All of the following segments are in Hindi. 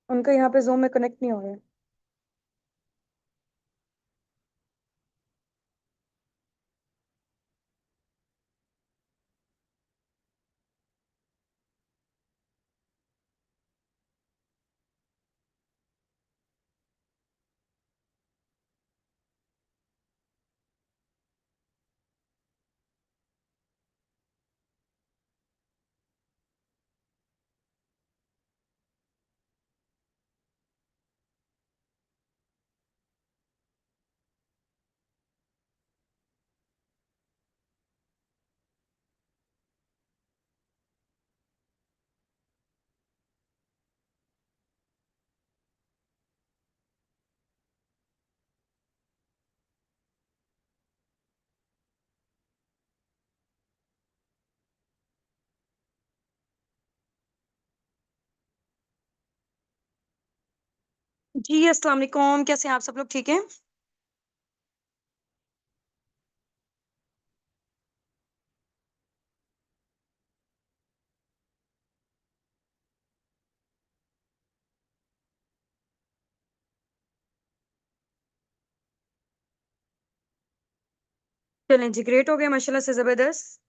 उनका यहाँ पे जूम में कनेक्ट नहीं हो रहा है। जी अस्सलाम वालेकुम, कैसे हैं आप सब लोग? ठीक है। चलें जी, ग्रेट हो गया माशाल्लाह से, जबरदस्त।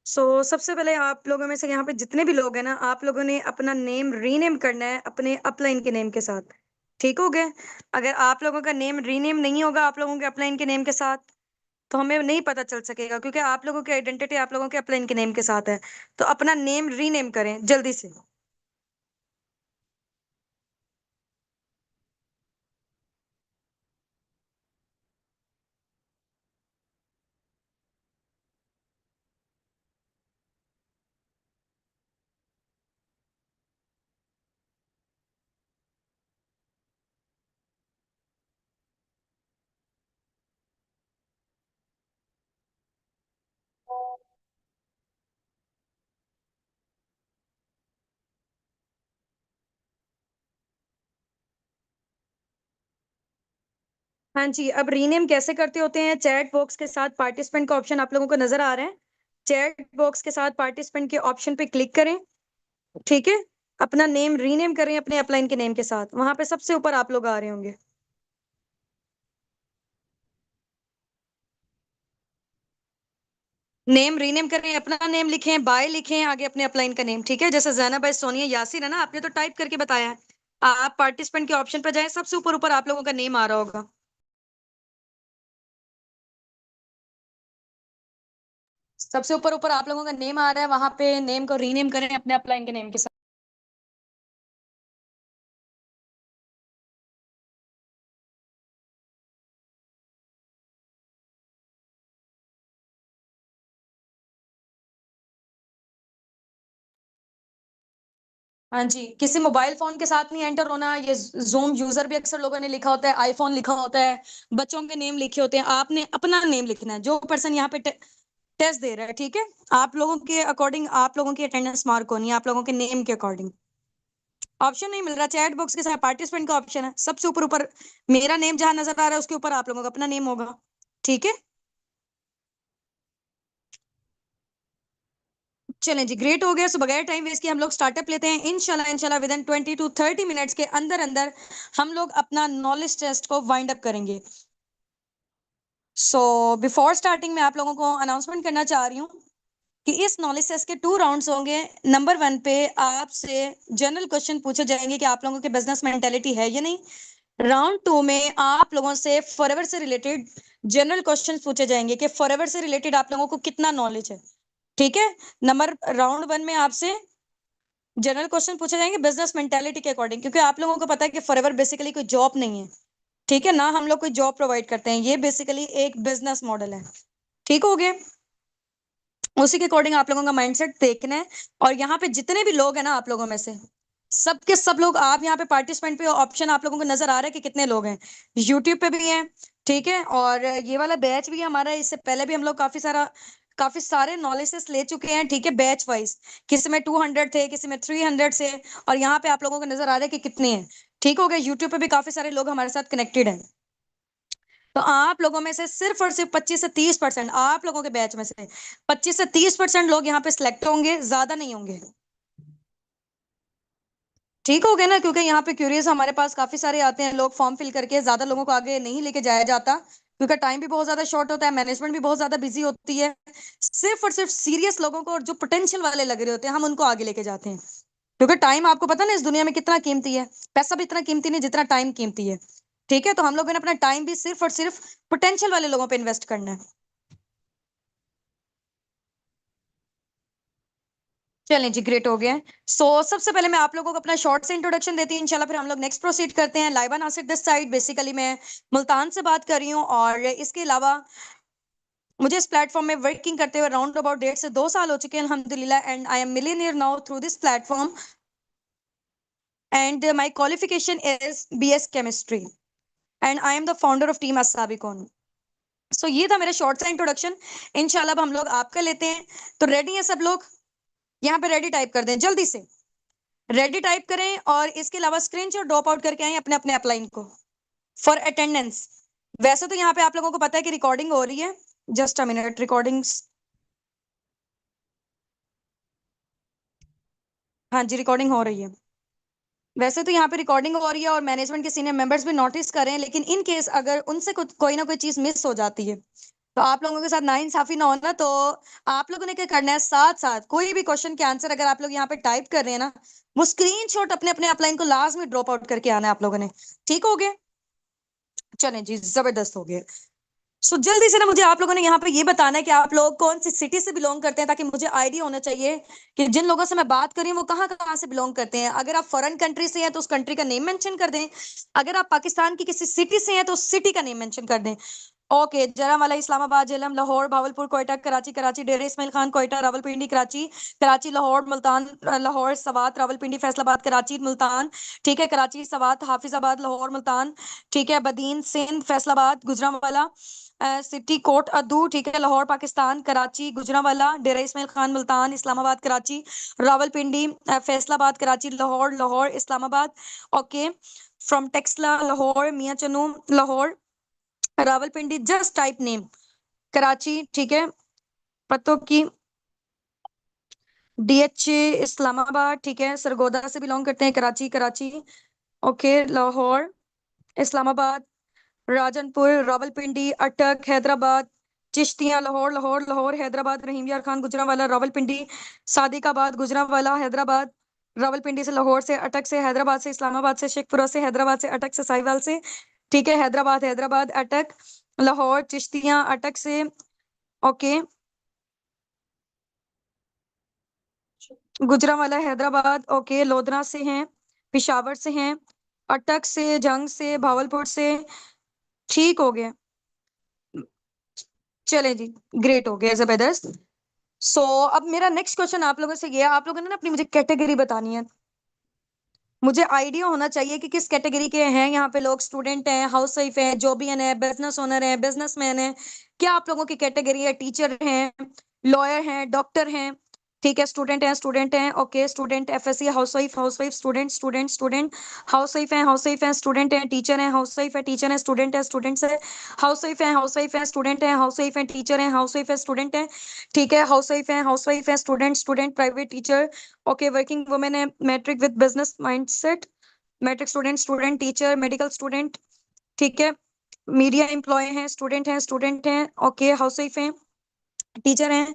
सबसे पहले आप लोगों में से यहाँ पे जितने भी लोग हैं ना, आप लोगों ने अपना नेम रीनेम करना है अपने अपलाइन के नेम के साथ। ठीक हो गया? अगर आप लोगों का नेम रीनेम नहीं होगा आप लोगों के अपलाइन के नेम के साथ, तो हमें नहीं पता चल सकेगा, क्योंकि आप लोगों की आइडेंटिटी आप लोगों के अपलाइन के नेम के साथ है। तो अपना नेम रीनेम करें जल्दी से। हाँ जी, अब रीनेम कैसे करते होते हैं? चैट बॉक्स के साथ पार्टिसिपेंट का ऑप्शन आप लोगों को नजर आ रहा है। चैट बॉक्स के साथ पार्टिसिपेंट के ऑप्शन पे क्लिक करें। ठीक है। अपना नेम रीनेम करें अपने अपलाइन के नेम के साथ, वहां पे सबसे ऊपर आप लोग आ रहे होंगे। नेम रीनेम करें, अपना नेम लिखें, बाय लिखें आगे अपने अपलाइन का नेम। ठीक है, जैसे जैनब है, सोनिया, यासिर है ना, आपने तो टाइप करके बताया है। आप पार्टिसिपेंट के ऑप्शन पर जाएं, सबसे ऊपर ऊपर आप लोगों का नेम आ रहा होगा। सबसे ऊपर ऊपर आप लोगों का नेम आ रहा है, वहां पे नेम को रीनेम करें अपने अपलाइन के नेम के साथ। हाँ जी, किसी मोबाइल फोन के साथ नहीं एंटर होना। ये जूम यूजर भी अक्सर लोगों ने लिखा होता है, आईफोन लिखा होता है, बच्चों के नेम लिखे होते हैं। आपने अपना नेम लिखना है, जो पर्सन यहाँ पे टेस्ट दे रहा है। ठीक है, आप लोगों के अकॉर्डिंग आप लोगों की अटेंडेंस मार्क होनी है, आप लोगों के नेम के अकॉर्डिंग। ऑप्शन नहीं मिल रहा, चैट बॉक्स के साथ पार्टिसिपेंट का ऑप्शन है, सबसे ऊपर ऊपर मेरा नेम जहां नजर आ रहा है उसके ऊपर आप लोगों का अपना नेम होगा। ठीक है। चलें जी, ग्रेट हो गया। सो बगैर टाइम वेस्ट किए हम लोग स्टार्टअप लेते हैं। इंशाल्लाह इंशाल्लाह विद इन 20 to 30 मिनट्स के अंदर अंदर हम लोग अपना नॉलेज टेस्ट को वाइंड अप करेंगे। बिफोर स्टार्टिंग में आप लोगों को अनाउंसमेंट करना चाह रही हूँ कि इस नॉलेज टेस्ट के 2 राउंड्स होंगे। नंबर 1 पे आपसे जनरल क्वेश्चन पूछे जाएंगे कि आप लोगों की बिजनेस मेंटेलिटी है या नहीं। राउंड 2 में आप लोगों से फॉरएवर से रिलेटेड जनरल क्वेश्चन पूछे जाएंगे कि फॉरएवर से रिलेटेड आप लोगों को कितना नॉलेज है। ठीक है। राउंड 1 में आपसे जनरल क्वेश्चन पूछे जाएंगे बिजनेस मेंटेलिटी के अकॉर्डिंग, क्योंकि आप लोगों को पता है कि फॉरएवर बेसिकली कोई जॉब नहीं है। ठीक है ना, हम लोग कोई जॉब प्रोवाइड करते हैं, ये बेसिकली एक बिजनेस मॉडल है। ठीक हो गया। उसी के अकॉर्डिंग आप लोगों का माइंडसेट देखना है। और यहाँ पे जितने भी लोग हैं ना आप लोगों में से सबके सब लोग, आप यहाँ पे पार्टिसिपेंट पे ऑप्शन आप लोगों को नजर आ रहा है कि कितने लोग हैं। यूट्यूब पे भी हैं। ठीक है, और ये वाला बैच भी हमारा, इससे पहले भी हम लोग काफी सारे नॉलेजेस ले चुके हैं। ठीक है, बैच वाइज किसी में 200 थे, किसी में 300 से, और यहाँ पे आप लोगों को नजर आ रहा है कि कितने हैं। ठीक हो गया, यूट्यूब पे भी काफी सारे लोग हमारे साथ कनेक्टेड हैं। तो आप लोगों में से सिर्फ और सिर्फ 25 से 30% आप लोगों के बैच में से 25 से 30% लोग यहाँ पे सिलेक्ट होंगे, ज्यादा नहीं होंगे। ठीक हो गया ना, क्योंकि यहाँ पे क्यूरियस हमारे पास काफी सारे आते हैं लोग, फॉर्म फिल करके ज्यादा लोगों को आगे नहीं लेके जाया जाता, क्योंकि टाइम भी बहुत ज्यादा शॉर्ट होता है, मैनेजमेंट भी बहुत ज्यादा बिजी होती है। सिर्फ और सिर्फ सीरियस लोगों को और जो पोटेंशियल वाले लग रहे होते हैं हम उनको आगे लेके जाते हैं, क्योंकि टाइम आपको पता ना इस दुनिया में कितना कीमती है। पैसा भी इतना कीमती नहीं जितना टाइम कीमती है। ठीक है, तो हम लोगों ने अपना टाइम भी सिर्फ और सिर्फ पोटेंशियल वाले लोगों पे इन्वेस्ट करना है। चलें जी, ग्रेट हो गया है। सबसे पहले मैं आप लोगों को अपना शॉर्ट से इंट्रोडक्शन देती हूँ इंशाल्लाह, फिर हम लोग नेक्स्ट प्रोसीड करते हैं। Laiba Nasir this side, basically मैं मुल्तान से बात कर रही हूँ, और इसके अलावा मुझे इस प्लेटफॉर्म में वर्किंग करते हुए अराउंड अबाउट 1.5 से 2 साल हो चुके हैं अल्हम्दुलिल्लाह, and I am millionaire now through this platform, and my qualification is BS chemistry, and I am the founder of team अस्साबिकॉन। ये था मेरा शॉर्ट सा इंट्रोडक्शन। इंशाल्लाह अब हम लोग आपका लेते हैं। तो रेडी है सब लोग? यहाँ पे रेडी टाइप कर दें जल्दी से, रेडी टाइप करें, और इसके अलावा स्क्रीनशॉट ड्रॉप आउट करके आए अपने अपने अपलाइन को फॉर अटेंडेंस। वैसे तो यहाँ पे आप लोगों को पता है कि रिकॉर्डिंग हो रही है, जस्ट अ मिनट, रिकॉर्डिंग्स, हाँ जी रिकॉर्डिंग हो रही है। वैसे तो यहाँ पे रिकॉर्डिंग हो रही है और मैनेजमेंट के सीनियर मेंबर्स भी नोटिस कर रहे हैं, लेकिन इन केस अगर उनसे कोई ना कोई चीज मिस हो जाती है तो आप लोगों के साथ नाइंसाफी ना होना। तो आप लोगों ने क्या करना है, साथ साथ कोई भी क्वेश्चन के आंसर अगर आप लोग यहाँ पे टाइप कर रहे हैं ना, वो स्क्रीनशॉट अपने अपने अपलाइन को लास्ट में ड्रॉप आउट करके आना है आप लोगों ने। ठीक हो गया? चलें जी, जबरदस्त हो गया। जल्दी से ना मुझे आप लोगों ने यहाँ पे ये बताना है कि आप लोग कौन सी सिटी से बिलोंग करते हैं, ताकि मुझे आइडिया होना चाहिए कि जिन लोगों से मैं बात कर रही हूँ वो कहाँ कहाँ से बिलोंग करते हैं। अगर आप फॉरेन कंट्री से हैं तो उस कंट्री का नेम मेंशन कर दें, अगर आप पाकिस्तान की किसी सिटी से हैं तो उस सिटी का नेम मेंशन कर दें। ओके, जरावाला, इस्लामाबाद, झेलम, लाहौर, भावलपुर, कोयटा, कराची, कराची, डेरा इस्माइल खान, कोयटा, रावलपिंडी, कराची, कराची, लाहौर, मुल्तान, लाहौर, सवात, रावलपिंडी, फैसलाबाद, कराची, मुल्तान, ठीक है, कराची, सवात, हाफिजाबाद, लाहौर, मुल्तान, ठीक है, बदीन, सिंध, फैसलाबाद, गुजरांवाला, सिटी, कोट अदू, ठीक है, Lahore, Pakistan, Karachi, Gujranwala, Dera Ismail Khan, Multan, Islamabad, Karachi, Rawalpindi, Faisalabad, Karachi, Lahore, Lahore, Islamabad, okay, from Taxila, Lahore, Mian Channu, Lahore, Rawalpindi, just type name, Karachi, ठीक है, पतों की, DH इस्लामाबाद, ठीक है, सरगोदा से बिलोंग करते हैं, कराची, कराची, ओके, लाहौर, इस्लामाबाद, राजनपुर, रावलपिंडी, अटक, हैदराबाद, चिश्तियां, लाहौर, लाहौर, लाहौर, हैदराबाद, रहीम यार खान, गुजरांवाला, रावलपिंडी, सादिकाबाद, गुजरांवाला, हैदराबाद, रावलपिंडी से, लाहौर से, अटक से, हैदराबाद से, इस्लामाबाद से, शेखपुरा से, हैदराबाद से, अटक से, साहिवाल से, ठीक है, हैदराबाद, हैदराबाद, अटक, लाहौर, चिश्तियां, अटक से, ओके, गुजरांवाला, हैदराबाद, ओके, लोधरा से हैं, पिशावर से हैं, अटक से, जंग से, भावलपुर से, ठीक हो गया। चले जी, ग्रेट हो गया, जबरदस्त। अब मेरा नेक्स्ट क्वेश्चन आप लोगों से ये है, आप लोगों ने ना अपनी मुझे कैटेगरी बतानी है। मुझे आइडिया होना चाहिए कि किस कैटेगरी के हैं यहाँ पे लोग, स्टूडेंट हैं, हाउस वाइफ है, जॉबियन है, बिजनेस ओनर है, बिजनेसमैन है, क्या आप लोगों की कैटेगरी है, टीचर हैं, लॉयर हैं, डॉक्टर हैं, ठीक है, स्टूडेंट हैं, okay, student, FSC, house wife, student, student, student, house wife है, स्टूडेंट है, टीचर है, हाउस वाइफ है, टीचर है, स्टूडेंट है, स्टूडेंट्स है, हाउस वाइफ है, स्टूडेंट है, हाउस वाइफ है, टीचर है, हाउस वाइफ है, स्टूडेंट है, ठीक है, हाउस वाइफ है, student, student, private teacher, okay, working women है, matric with business mindset, matric student, student, teacher, medical student, ठीक है, मीडिया एम्प्लॉय हैं, स्टूडेंट हैं, ओके, हाउस वाइफ हैं, टीचर हैं,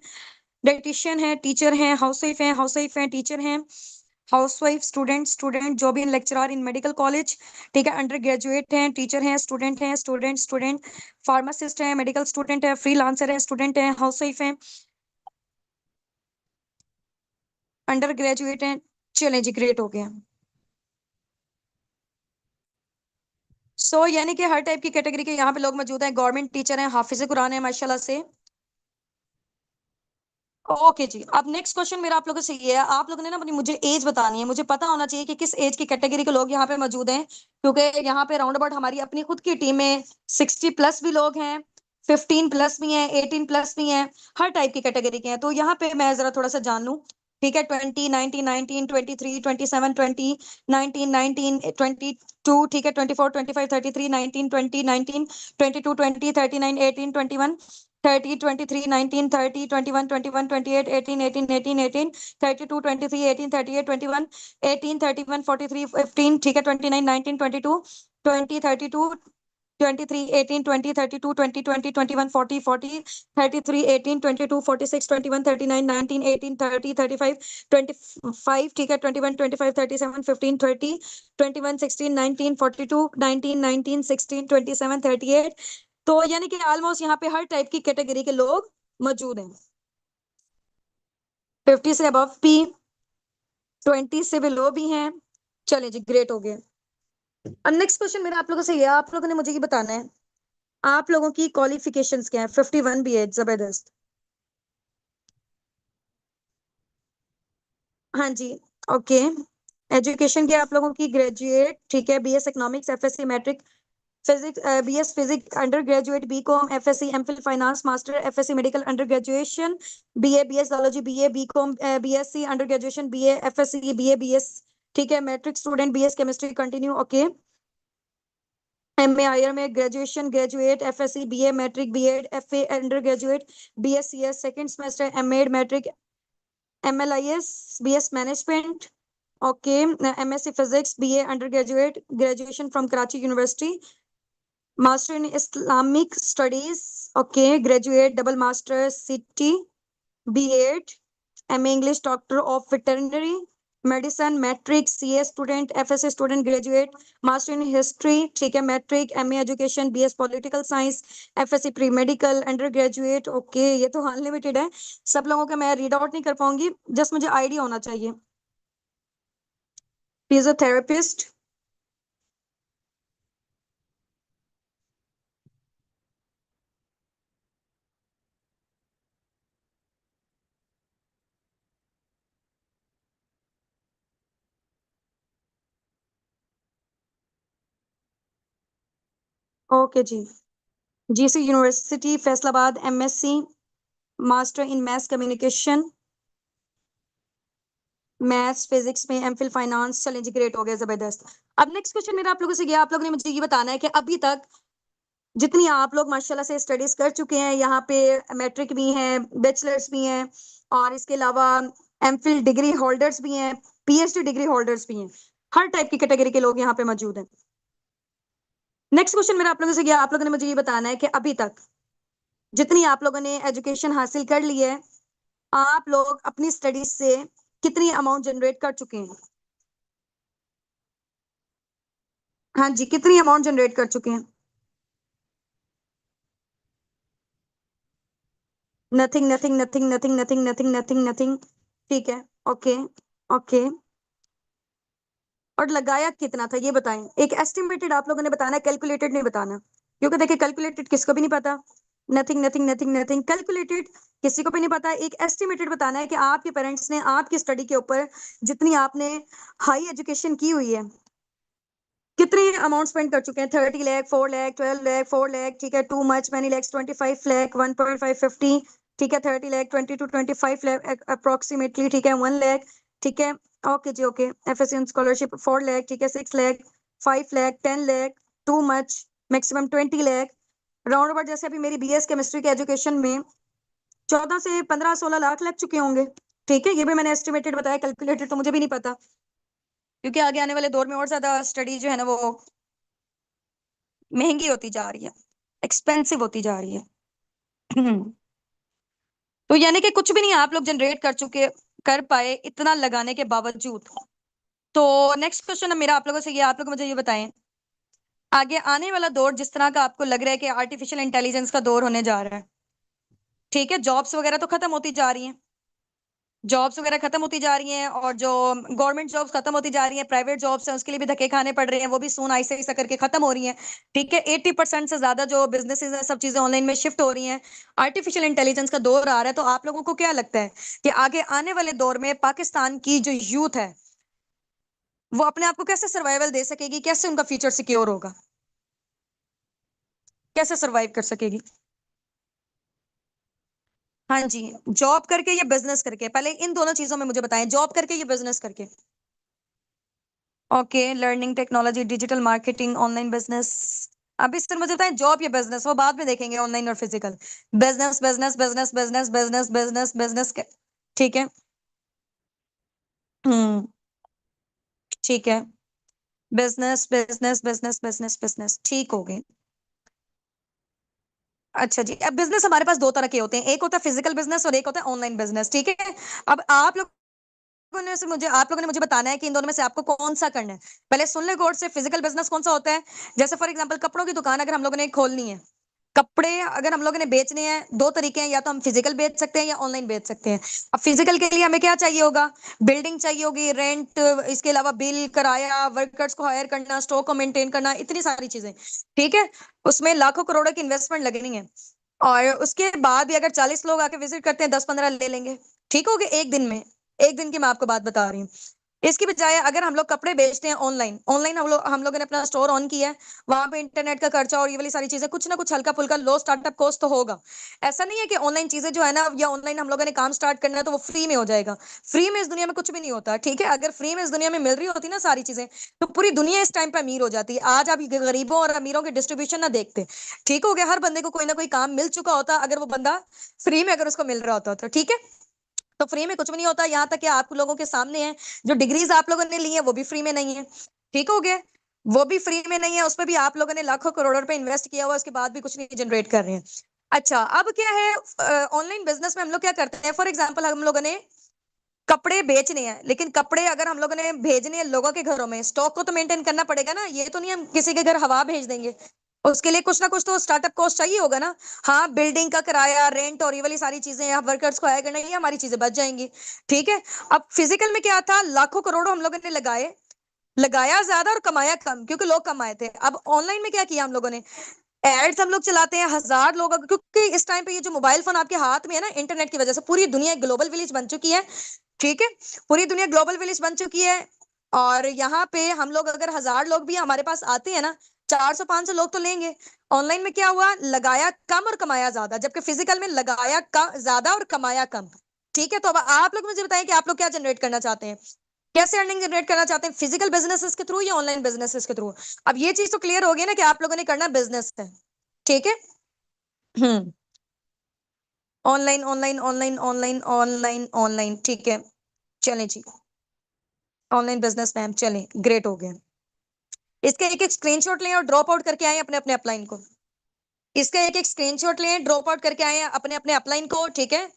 डाइटिशियन है, टीचर हैं, हाउस वाइफ हैं, टीचर हैं, house wife, student, student, job in lecturer in medical college, ठीक है, अंडर ग्रेजुएट हैं, टीचर हैं, स्टूडेंट, स्टूडेंट, फार्मासिस्ट हैं, मेडिकल स्टूडेंट है, फ्रीलांसर है, स्टूडेंट हैं, हाउस वाइफ हैं, अंडर ग्रेजुएट हैं। चलें जी, ग्रेट हो गया। यानी कि हर टाइप की कैटेगरी के यहाँ पे लोग मौजूद हैं, गवर्नमेंट टीचर हैं, हाफिज कुरान है माशाल्लाह से। ओके जी, अब नेक्स्ट क्वेश्चन मेरा आप लोगों से ये है, आप लोगों ने ना अपनी मुझे एज बतानी है, मुझे पता होना चाहिए कि किस एज की कैटेगरी के लोग यहाँ पे मौजूद हैं, क्योंकि यहाँ पे राउंड अबाउट हमारी अपनी खुद की टीम में 60+ भी लोग हैं, 15+ भी हैं, 18+ भी हैं, हर टाइप की कैटेगरी के हैं। तो यहाँ पे मैं जरा थोड़ा सा जान लूं, ठीक है, 20, 19, 19, 23, 27, 20, 19, 19, 22, ठीक है, 24, 25, 33, 19, 20, 19, 22, 20, 39, 18, 21, 30, 23, 19, 30, 21, 21, 28, 18, 18, 18, 18, 32, 23, 18, 38, 21, 18, 31, 43, 15, ठीक है, 29, 19, 22, 20, 32, 23, 18, 20, 32, 20, 20, 21, 40, 40, 33, 18, 22, 46, 21, 39, 19, 18, 30, 35, 25, ठीक है, 21, 25, 37, 15, 30, 21, 16, 19, 42, 19, 19, 16, 27, 38, तो यानी कि ऑलमोस्ट यहाँ पे हर टाइप की कैटेगरी के लोग मौजूद हैं। 50 से अबव भी, 20 से बिलो भी हैं। चले जी, ग्रेट हो गए। अब नेक्स्ट क्वेश्चन मेरा आप लोगों से ये, आप लोगों ने मुझे ये बताना है आप लोगों की क्वालिफिकेशंस क्या है। 51 भी है, जबरदस्त। हाँ जी, ओके। एजुकेशन क्या है आप लोगों की? ग्रेजुएट, ठीक है, BS economics, FSc matric, physics, BS physics under graduate, BCom, FSc MPhil finance master, FSc medical under graduation, BA BS zoology, BA BCom, BSc under graduation, BA FSc, BA BS, ठीक है, matric student, BS chemistry continue, okay. MA IR में graduation, graduate, FSc, BA matric, BEd, FA under graduate, BSCS second semester, MEd matric, MLIS, BS management, okay, MSc physics, BA under graduate, graduation from Karachi university, master in Islamic studies, okay, graduate, double master, city, BEd, MA English, doctor of veterinary medicine, matric, CA student, FSc student, graduate, master in history, ठीक है, matric, MA education, BS political science, FSc pre medical under graduate, okay. ये तो अनलिमिटेड है, सब लोगों का मैं रीड आउट नहीं कर पाऊंगी, जस्ट मुझे आइडिया होना चाहिए। फिजियोथेरेपिस्ट, ओके जी। GC university Faisalabad, MSc master in math communication, maths physics में एमफिल फाइनेंस, चलें जी, ग्रेट हो गया, जबरदस्त। अब नेक्स्ट क्वेश्चन मेरा आप लोगों से गया, आप लोगों ने मुझे ये बताना है कि अभी तक जितनी आप लोग माशाल्लाह से स्टडीज कर चुके हैं, यहाँ पे मैट्रिक भी हैं, बैचलर्स भी हैं, और इसके अलावा एमफिल डिग्री होल्डर्स भी हैं, पीएचडी डिग्री होल्डर्स भी हैं, हर टाइप की कैटेगरी के लोग यहाँ पे मौजूद हैं। नेक्स्ट क्वेश्चन मेरा आप लोगों से गया, आप लोगों ने मुझे ये बताना है कि अभी तक जितनी आप लोगों ने एजुकेशन हासिल कर ली है, आप लोग अपनी स्टडीज से कितनी अमाउंट जनरेट कर चुके हैं? हाँ जी, कितनी अमाउंट जनरेट कर चुके हैं? Nothing, nothing, nothing, nothing, nothing, nothing, nothing, nothing, ठीक है, ओके, ओके। और लगाया कितना था ये बताएं, एक एस्टिमेटेड आप लोगों ने बताना है, कैलकुलेटेड नहीं बताना, क्योंकि देखिए कैलकुलेटेड किसको भी नहीं पता। Nothing, nothing, nothing, nothing, calculated किसी को भी नहीं पता, एक एस्टिमेटेड बताना है कि आपके पेरेंट्स ने आपकी स्टडी के ऊपर जितनी आपने हाई एजुकेशन की हुई है, कितने अमाउंट स्पेंड कर चुके हैं। 30 लाख, 4 लाख, 12 लाख, 4 लाख, ठीक है, too much, many lakhs, 25 lakh, 1.5, 50, ठीक है, 30 लाख, 20 to 25 लाख अप्रोक्सीमेटली, ठीक है, 1 लाख, ठीक है, ओके जी, ओके। एफएससी स्कॉलरशिप 4 लाख, ठीक है, 6 lakh, 5 lakh, 10 lakh, too much, maximum 20 lakh, round about जैसे अभी मेरी बीएस केमिस्ट्री के एजुकेशन में 14 से 15, 16 लाख लग चुके होंगे, ठीक है। ये भी मैंने एस्टिमेटेड बताया, कैलकुलेटेड तो मुझे भी नहीं पता, क्योंकि आगे आने वाले दौर में और ज्यादा स्टडी जो है ना वो महंगी होती जा रही है, एक्सपेंसिव होती जा रही है। तो यानी कि कुछ भी नहीं आप लोग जनरेट कर चुके, कर पाए इतना लगाने के बावजूद। तो नेक्स्ट क्वेश्चन मेरा आप लोगों से ये, आप लोग मुझे ये बताएं, आगे आने वाला दौर जिस तरह का आपको लग रहा है कि आर्टिफिशियल इंटेलिजेंस का दौर होने जा रहा है, ठीक है, जॉब्स वगैरह तो खत्म होती जा रही हैं, जॉब्स वगैरह खत्म होती जा रही हैं, और जो गवर्नमेंट जॉब्स खत्म होती जा रही हैं, प्राइवेट जॉब्स हैं उसके लिए भी धक्के खाने पड़ रहे हैं, वो भी सून ऐसे ऐसा करके खत्म हो रही हैं, ठीक है। 80% से ज्यादा जो बिजनेसेस हैं सब चीजें ऑनलाइन में शिफ्ट हो रही हैं, आर्टिफिशियल इंटेलिजेंस का दौर आ रहा है। तो आप लोगों को क्या लगता है कि आगे आने वाले दौर में पाकिस्तान की जो यूथ है वो अपने आप को कैसे सर्वाइवल दे सकेगी, कैसे उनका फ्यूचर सिक्योर होगा, कैसे सर्वाइव कर सकेगी? हाँ जी, जॉब करके या बिजनेस करके, पहले इन दोनों चीजों में मुझे बताएं, जॉब करके या बिजनेस करके। Okay, learning technology, digital marketing, online business, अभी सर मुझे बताएं, जॉब या बिजनेस, वो बाद में देखेंगे, ऑनलाइन और physical. Business business business business business business business. ठीक है। हम्म। ठीक है। Business business business business business, ठीक हो गए। अच्छा जी, अब बिजनेस हमारे पास दो तरह के होते हैं, एक होता है फिजिकल बिजनेस और एक होता है ऑनलाइन बिजनेस, ठीक है। अब आप लोगों ने मुझे बताना है कि इन दोनों में से आपको कौन सा करना है। पहले सुन ले गौर से, फिजिकल बिजनेस कौन सा होता है। जैसे फॉर एग्जांपल कपड़ों की दुकान अगर हम लोगों ने खोलनी है, कपड़े अगर हम लोगों ने बेचने हैं, दो तरीके हैं, या तो हम फिजिकल बेच सकते हैं या ऑनलाइन बेच सकते हैं। अब फिजिकल के लिए हमें क्या चाहिए होगा, बिल्डिंग चाहिए होगी, रेंट, इसके अलावा बिल, किराया, वर्कर्स को हायर करना, स्टॉक को मेंटेन करना, इतनी सारी चीजें। ठीक है। उसमें लाखों करोड़ों की इन्वेस्टमेंट लगनी है। और उसके बाद भी अगर 40 लोग आके विजिट करते हैं, 10-15 ले लेंगे। ठीक हो गया, एक दिन में। एक दिन की मैं आपको बात बता रही हूँ। इसकी बजाय अगर हम लोग कपड़े बेचते हैं ऑनलाइन, ऑनलाइन हम लोगों ने अपना स्टोर ऑन किया है, वहां पे इंटरनेट का खर्चा और ये वाली सारी चीजें, कुछ ना कुछ हल्का फुल्का लो स्टार्टअप कॉस्ट तो होगा। ऐसा नहीं है कि ऑनलाइन चीजें जो है ना, या ऑनलाइन हम लोगों ने काम स्टार्ट करना है तो वो फ्री में हो जाएगा। फ्री में इस दुनिया में कुछ भी नहीं होता, ठीक है। अगर फ्री में इस दुनिया में मिल रही होती ना सारी चीजें, तो पूरी दुनिया इस टाइम पे अमीर हो जाती है। आज आप गरीबों और अमीरों के डिस्ट्रीब्यूशन ना देखते। ठीक हो गया, हर बंदे को कोई ना कोई काम मिल चुका होता, अगर वो बंदा फ्री में अगर उसको मिल रहा होता तो, ठीक है। तो फ्री में कुछ भी नहीं होता, यहाँ तक कि आप लोगों के सामने है, जो डिग्रीज आप लोगों ने ली है वो भी फ्री में नहीं है। ठीक हो गया। वो भी फ्री में नहीं है, उस पर भी आप लोगों ने लाखों करोड़ों रुपए इन्वेस्ट किया हुआ, उसके बाद भी कुछ नहीं जनरेट कर रहे हैं। अच्छा, अब क्या है, ऑनलाइन बिजनेस में हम लोग क्या करते हैं, फॉर एग्जाम्पल हम लोगों ने कपड़े बेचने हैं, लेकिन कपड़े अगर हम लोगों ने भेजने हैं लोगों के घरों में, स्टॉक को तो मेंटेन करना पड़ेगा ना, ये तो नहीं हम किसी के घर हवा भेज देंगे। उसके लिए कुछ ना कुछ तो स्टार्टअप कॉस्ट चाहिए होगा ना। हाँ, बिल्डिंग का किराया, रेंट और ये वाली सारी चीजें, यहाँ वर्कर्स को हायर करना, ये हमारी चीजें बच जाएंगी। ठीक है। अब फिजिकल में क्या था, लाखों करोड़ों हम लोगों ने लगाए, लगाया ज्यादा और कमाया कम, क्योंकि लोग कम आए थे। अब ऑनलाइन में क्या किया हम लोगों ने, एड्स हम लोग चलाते हैं, 1000 लोग क्योंकि इस टाइम पे ये जो मोबाइल फोन आपके हाथ में है ना, इंटरनेट की वजह से पूरी दुनिया एक ग्लोबल विलेज बन चुकी है। ठीक है। पूरी दुनिया ग्लोबल विलेज बन चुकी है। और यहाँ पे हम लोग अगर 1000 लोग भी हमारे पास आते हैं ना, 400-500 लोग तो लेंगे। ऑनलाइन में क्या हुआ, लगाया कम और कमाया ज्यादा, जबकि फिजिकल में लगाया कम ज्यादा और कमाया कम। ठीक है। तो अब आप लोग मुझे बताएं कि आप लोग क्या जनरेट करना चाहते हैं, कैसे अर्निंग जनरेट करना चाहते हैं, फिजिकल बिजनेसेस के थ्रू या ऑनलाइन बिजनेसेस के थ्रू। अब ये चीज तो क्लियर हो गई ना कि आप लोगों ने करना बिजनेस है। ठीक है। हम्म। Online online online online online online, ठीक है। चलें जी। ऑनलाइन बिजनेस मैम, चलें, ग्रेट हो गया। इसका एक एक स्क्रीनशॉट लें और ड्रॉप आउट करके आए अपने अपने अपलाइन को। इसका एक एक स्क्रीनशॉट लें, ड्रॉप आउट करके आए अपने अपने अपलाइन को, ठीक है।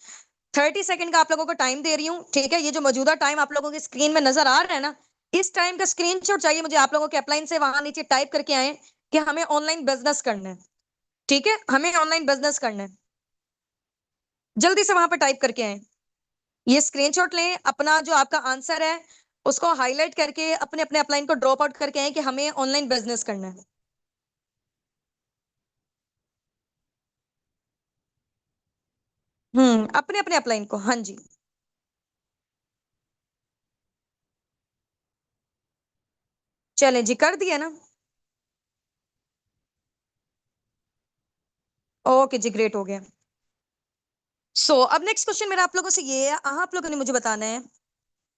30 सेकंड का आप लोगों को टाइम दे रही हूँ, ठीक है। ये जो मौजूदा टाइम आप लोगों की स्क्रीन में नजर आ रहा है ना, इस टाइम का स्क्रीनशॉट चाहिए मुझे आप लोगों के अपलाइन से, वहां नीचे टाइप करके आए कि हमें ऑनलाइन बिजनेस करना है। ठीक है, हमें ऑनलाइन बिजनेस करना है। जल्दी से वहां पर टाइप करके आए। ये स्क्रीनशॉट लें, अपना जो आपका आंसर है उसको हाईलाइट करके अपने अपने अपलाइन को ड्रॉप आउट करके आए कि हमें ऑनलाइन बिजनेस करना है। अपने अपने अपलाइन को, हाँ जी। चलें जी, कर दिया ना। ओके जी, ग्रेट हो गया। अब नेक्स्ट क्वेश्चन मेरा आप लोगों से ये है, आप लोगों ने मुझे बताना है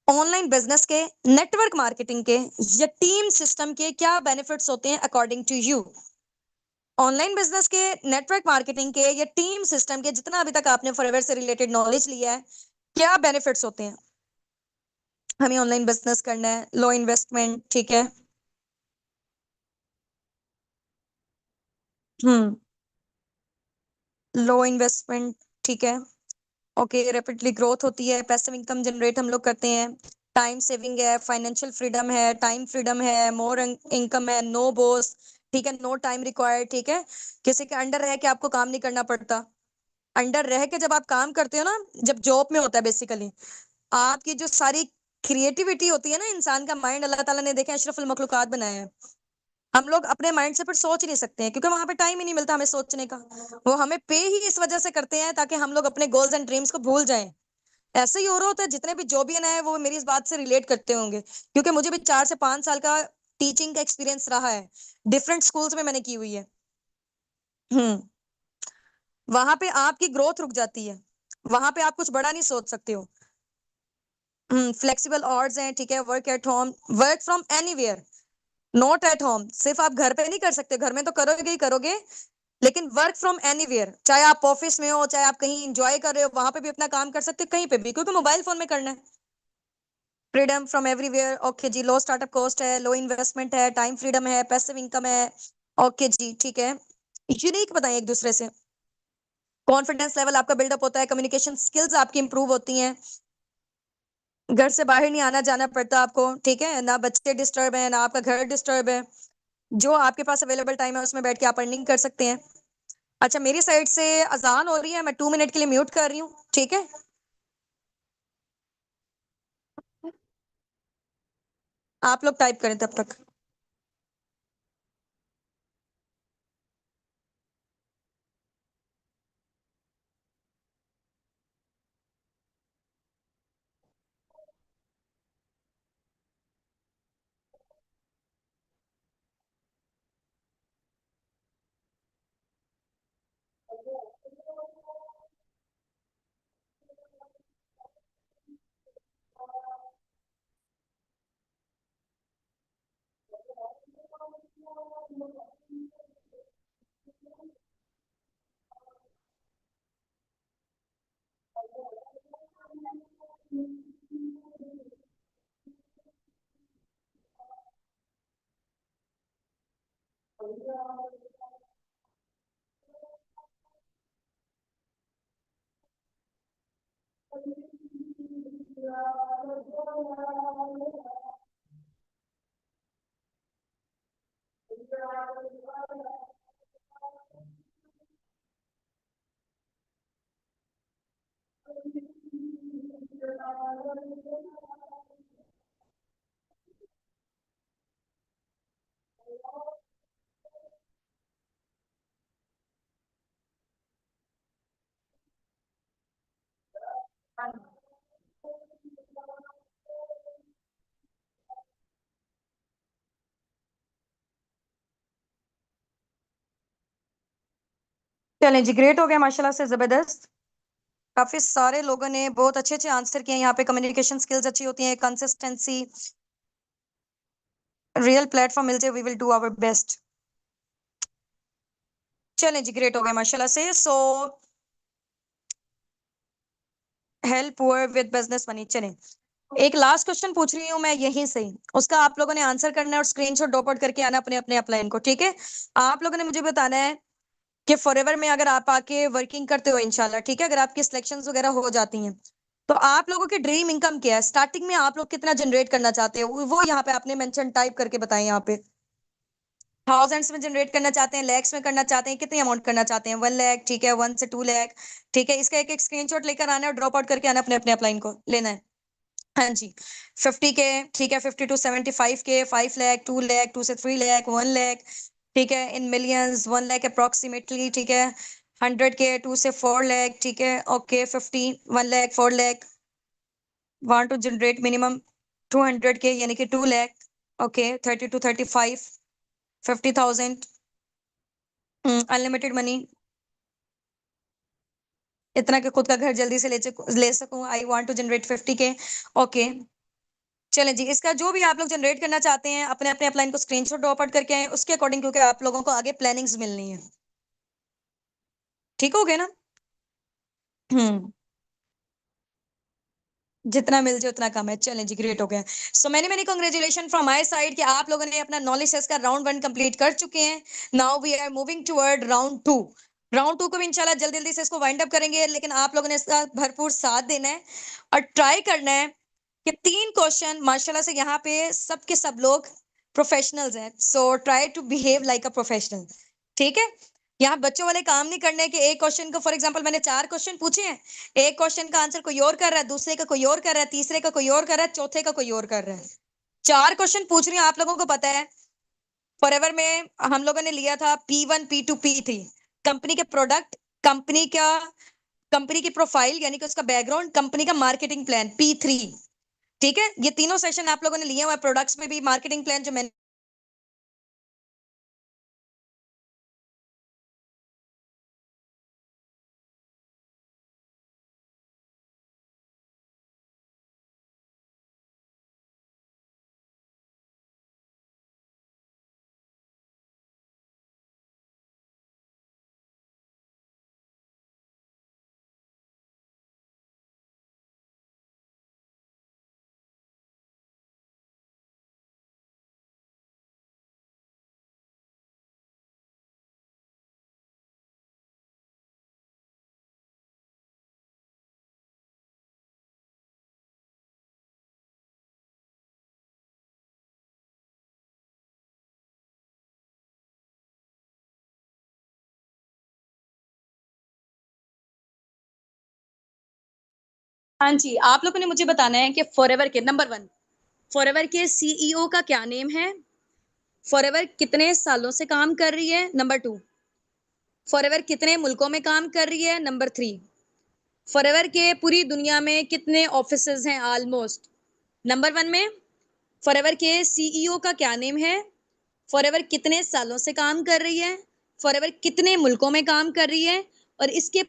ऑनलाइन बिजनेस के, नेटवर्क मार्केटिंग के या टीम सिस्टम के क्या बेनिफिट्स होते हैं according to you. Online business के, नेटवर्क मार्केटिंग के या टीम सिस्टम के, जितना अभी तक आपने फॉरएवर से रिलेटेड नॉलेज लिया है, क्या बेनिफिट्स होते हैं। हमें ऑनलाइन बिजनेस करना है, लो इन्वेस्टमेंट, ठीक है। हम्म। लो इन्वेस्टमेंट, ठीक है। ओके, रैपिडली ग्रोथ होती है, पैसिव इनकम जनरेट हम लोग करते हैं, टाइम सेविंग है, फाइनेंशियल फ्रीडम है, टाइम फ्रीडम है, मोर इनकम है, नो बॉस, ठीक है, नो टाइम रिक्वायर्ड, ठीक है। किसी के अंडर रह के आपको काम नहीं करना पड़ता। अंडर रह के जब आप काम करते हो ना, जब जॉब में होता है बेसिकली, आपकी जो सारी क्रिएटिविटी होती है ना, इंसान का माइंड अल्लाह ताला ने देखा अशरफुल मखलूकात बनाया है। हम लोग अपने माइंड से फिर सोच ही नहीं सकते हैं, क्योंकि वहां पे टाइम ही नहीं मिलता हमें सोचने का। वो हमें पे ही इस वजह से करते हैं ताकि हम लोग अपने गोल्स एंड ड्रीम्स को भूल जाएं। ऐसे ही हो रहा होता है, जितने भी जॉबियन है वो मेरी इस बात से रिलेट करते होंगे, क्योंकि मुझे भी 4 से 5 साल का टीचिंग का एक्सपीरियंस रहा है। डिफरेंट स्कूल्स में मैंने की हुई है। हम्म। वहां पे आपकी ग्रोथ रुक जाती है, वहां पे आप कुछ बड़ा नहीं सोच सकते हो। फ्लेक्सिबल आवर्स हैं, ठीक है, work at home, work from anywhere, not at home, सिर्फ आप घर पे नहीं कर सकते, घर में तो करोगे ही करोगे, लेकिन वर्क फ्रॉम एनीवेयर, चाहे आप ऑफिस में हो, चाहे आप कहीं इंजॉय कर रहे हो, वहां पे भी अपना काम कर सकते हो, कहीं पे भी, क्योंकि मोबाइल फोन में करना है। फ्रीडम फ्रॉम एवरीवेयर, ओके जी। लो स्टार्टअप कॉस्ट है, लो इन्वेस्टमेंट है, टाइम फ्रीडम है, पैसिव इनकम है, ओके जी, ठीक है। यूनिक बताएं एक दूसरे से, कॉन्फिडेंस लेवल आपका बिल्डअप होता है, कम्युनिकेशन स्किल्स आपकी इंप्रूव होती हैं, घर से बाहर नहीं आना जाना पड़ता आपको, ठीक है ना, बच्चे डिस्टर्ब है ना आपका घर डिस्टर्ब है, जो आपके पास अवेलेबल टाइम है उसमें बैठ के आप अर्निंग कर सकते हैं। अच्छा, मेरी साइड से अजान हो रही है, मैं 2 मिनट के लिए म्यूट कर रही हूँ, ठीक है। आप लोग टाइप करें तब तक। चलें जी, ग्रेट हो गया माशाल्लाह से, जबरदस्त। काफी सारे लोगों ने बहुत अच्छे अच्छे आंसर किए, यहाँ पे कम्युनिकेशन स्किल्स अच्छी होती हैं, कंसिस्टेंसी, रियल प्लेटफॉर्म मिल जाए, we will do our best. चलें जी, ग्रेट हो गया माशाल्लाह से। So help poor with business money. चलें, एक लास्ट क्वेश्चन पूछ रही हूँ मैं यहीं से, उसका आप लोगों ने आंसर करना है और स्क्रीनशॉट ड्रॉप आउट करके आना अपने अपने अपलाइन को, ठीक है। आप लोगों ने मुझे बताना है कि फॉरएवर में अगर आप आके वर्किंग करते हो इंशाल्लाह, ठीक है, अगर आपकी सिलेक्शंस वगैरह हो जाती हैं, तो आप लोगों की ड्रीम इनकम क्या है, स्टार्टिंग में आप लोग कितना जनरेट करना चाहते हो, वो यहाँ पे आपने मेंशन टाइप करके बताएं। यहाँ पे थाउजेंड्स में जनरेट करना चाहते हैं, लैक्स में करना चाहते हैं, कितनी अमाउंट करना चाहते हैं, 1 लाख, ठीक है, 1 से 2 लाख, ठीक है। इसका एक एक स्क्रीनशॉट लेकर आना है और ड्रॉप आउट करके आना, अपने अपने अपलाइन को लेना है। हाँ जी, 50 के, ठीक है, 50 to 75 के, 5 लाख, 2 लाख, 2 से 3 लाख, 1 लाख, ठीक है, इन मिलियंस, 1 लाख अप्रोक्सीमेटली, ठीक है, 100 के, 2 से 4 लाख, ठीक है, okay, 50, 1 lakh, 4 lakh, want to generate minimum 200 के, यानी कि 2 lakh, okay, 30 to 35, 50,000, unlimited money, इतना कि खुद का घर जल्दी से ले सकूं, आई वांट टू जनरेट 50 के, ओके। चलें जी, इसका जो भी आप लोग जनरेट करना चाहते हैं, अपने अपने अपलाइन को स्क्रीनशॉट ड्रॉप आउट करके आए उसके अकॉर्डिंग, क्योंकि आप लोगों को आगे प्लानिंग्स मिलनी है, ठीक हो गया ना। हम्म, जितना मिल जाए उतना कम है। चलें जी, ग्रेट हो गया। So many many congratulation from my side कि आप लोगों ने अपना नॉलेज टेस्ट का राउंड 1 कंप्लीट कर चुके हैं। Now we are moving toward round 2। Round 2 को भी इंशाल्लाह जल्दी जल्दी से इसको वाइंड अप करेंगे, लेकिन आप लोगों ने इसका भरपूर साथ देना है और ट्राई करना है कि 3 क्वेश्चन माशाल्लाह से यहाँ पे सबके सब लोग प्रोफेशनल्स हैं, so try to behave like a professional, ठीक है। यहाँ बच्चों वाले काम नहीं करने के, एक क्वेश्चन को, फॉर एग्जांपल मैंने 4 क्वेश्चन पूछे हैं, एक क्वेश्चन का आंसर कोई और कर रहा है, दूसरे का कोई और कर रहा है, तीसरे का कोई और कर रहा है, चौथे का कोई और कर रहा है। 4 क्वेश्चन पूछ रही हूँ, आप लोगों को पता है फॉरएवर में हम लोगों ने लिया था P1, P2, P3, कंपनी के प्रोडक्ट, कंपनी का, कंपनी की प्रोफाइल यानी कि उसका बैकग्राउंड, कंपनी का मार्केटिंग प्लान P3, ठीक है। ये तीनों सेशन आप लोगों ने लिए हुए, प्रोडक्ट्स में भी मार्केटिंग प्लान जो मैंने हाँ जी, आप लोगों ने मुझे बताना है कि फॉरएवर के नंबर 1 फॉरएवर के सीईओ का क्या नेम है? फॉरएवर कितने सालों से काम कर रही है? नंबर 2 फॉरएवर कितने मुल्कों में काम कर रही है? नंबर 3 फॉरएवर के पूरी दुनिया में कितने ऑफिसेज हैं ऑलमोस्ट? नंबर 1 में फॉरएवर के सीईओ का क्या नेम है? फॉरएवर कितने सालों से काम कर रही है? फॉरएवर कितने मुल्कों में काम कर रही है? और इसके